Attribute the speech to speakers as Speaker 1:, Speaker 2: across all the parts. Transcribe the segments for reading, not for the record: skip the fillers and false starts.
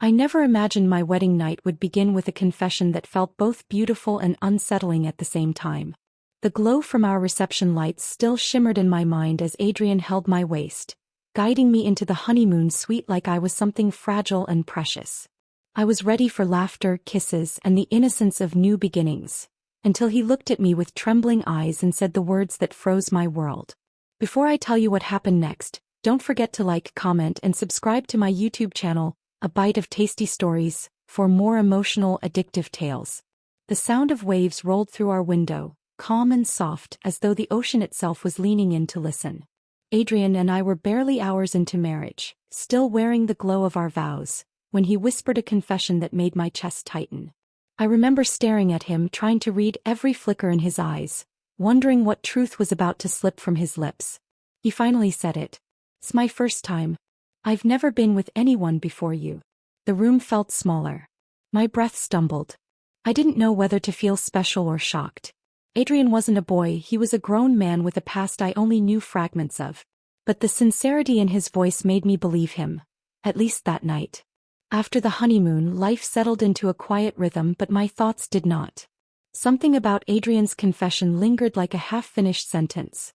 Speaker 1: I never imagined my wedding night would begin with a confession that felt both beautiful and unsettling at the same time. The glow from our reception lights still shimmered in my mind as Adrian held my waist, guiding me into the honeymoon suite like I was something fragile and precious. I was ready for laughter, kisses, and the innocence of new beginnings, until he looked at me with trembling eyes and said the words that froze my world. Before I tell you what happened next, don't forget to like, comment, and subscribe to my YouTube channel, A Bite of Tasty Stories, for more emotional, addictive tales. The sound of waves rolled through our window, calm and soft as though the ocean itself was leaning in to listen. Adrian and I were barely hours into marriage, still wearing the glow of our vows, when he whispered a confession that made my chest tighten. I remember staring at him, trying to read every flicker in his eyes, wondering what truth was about to slip from his lips. He finally said it. "It's my first time. I've never been with anyone before you." The room felt smaller. My breath stumbled. I didn't know whether to feel special or shocked. Adrian wasn't a boy, he was a grown man with a past I only knew fragments of. But the sincerity in his voice made me believe him, at least that night. After the honeymoon, life settled into a quiet rhythm, but my thoughts did not. Something about Adrian's confession lingered like a half-finished sentence.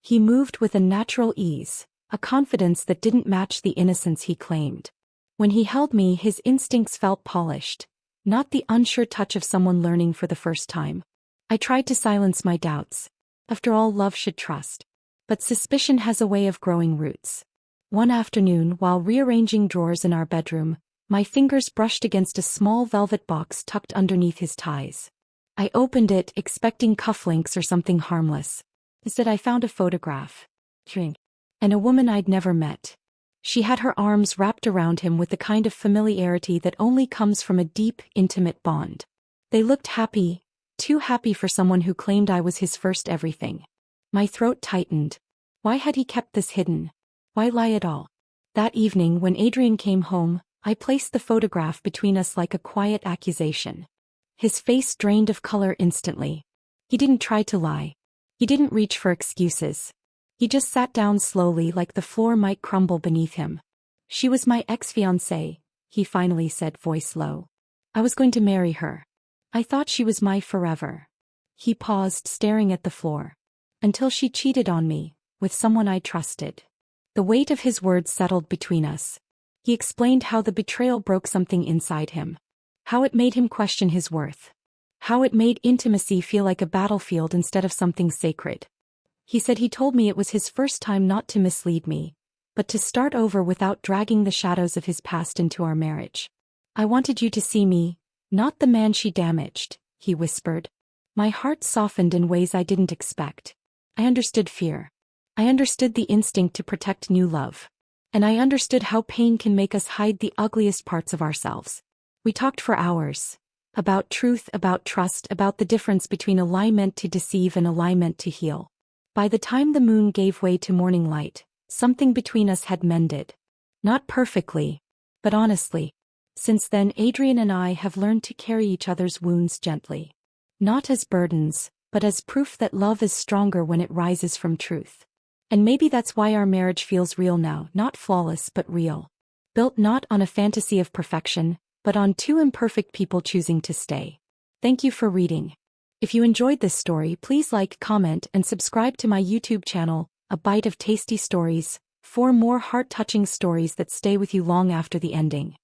Speaker 1: He moved with a natural ease, a confidence that didn't match the innocence he claimed. When he held me, his instincts felt polished, not the unsure touch of someone learning for the first time. I tried to silence my doubts. After all, love should trust. But suspicion has a way of growing roots. One afternoon, while rearranging drawers in our bedroom, my fingers brushed against a small velvet box tucked underneath his ties. I opened it, expecting cufflinks or something harmless. Instead, I found a photograph. And a woman I'd never met. She had her arms wrapped around him with the kind of familiarity that only comes from a deep, intimate bond. They looked happy. Too happy for someone who claimed I was his first everything. My throat tightened. Why had he kept this hidden? Why lie at all? That evening, when Adrian came home, I placed the photograph between us like a quiet accusation. His face drained of color instantly. He didn't try to lie. He didn't reach for excuses. He just sat down slowly, like the floor might crumble beneath him. "She was my ex-fiancée," he finally said, voice low. "I was going to marry her. I thought she was my forever." He paused, staring at the floor. "Until she cheated on me, with someone I trusted." The weight of his words settled between us. He explained how the betrayal broke something inside him. How it made him question his worth. How it made intimacy feel like a battlefield instead of something sacred. He said he told me it was his first time not to mislead me, but to start over without dragging the shadows of his past into our marriage. "I wanted you to see me, not the man she damaged," he whispered. My heart softened in ways I didn't expect. I understood fear. I understood the instinct to protect new love. And I understood how pain can make us hide the ugliest parts of ourselves. We talked for hours. About truth, about trust, about the difference between a lie meant to deceive and a lie meant to heal. By the time the moon gave way to morning light, something between us had mended. Not perfectly, but honestly. Since then, Adrian and I have learned to carry each other's wounds gently. Not as burdens, but as proof that love is stronger when it rises from truth. And maybe that's why our marriage feels real now, not flawless but real. Built not on a fantasy of perfection, but on two imperfect people choosing to stay. Thank you for reading. If you enjoyed this story, please like, comment, and subscribe to my YouTube channel, A Bite of Tasty Stories, for more heart-touching stories that stay with you long after the ending.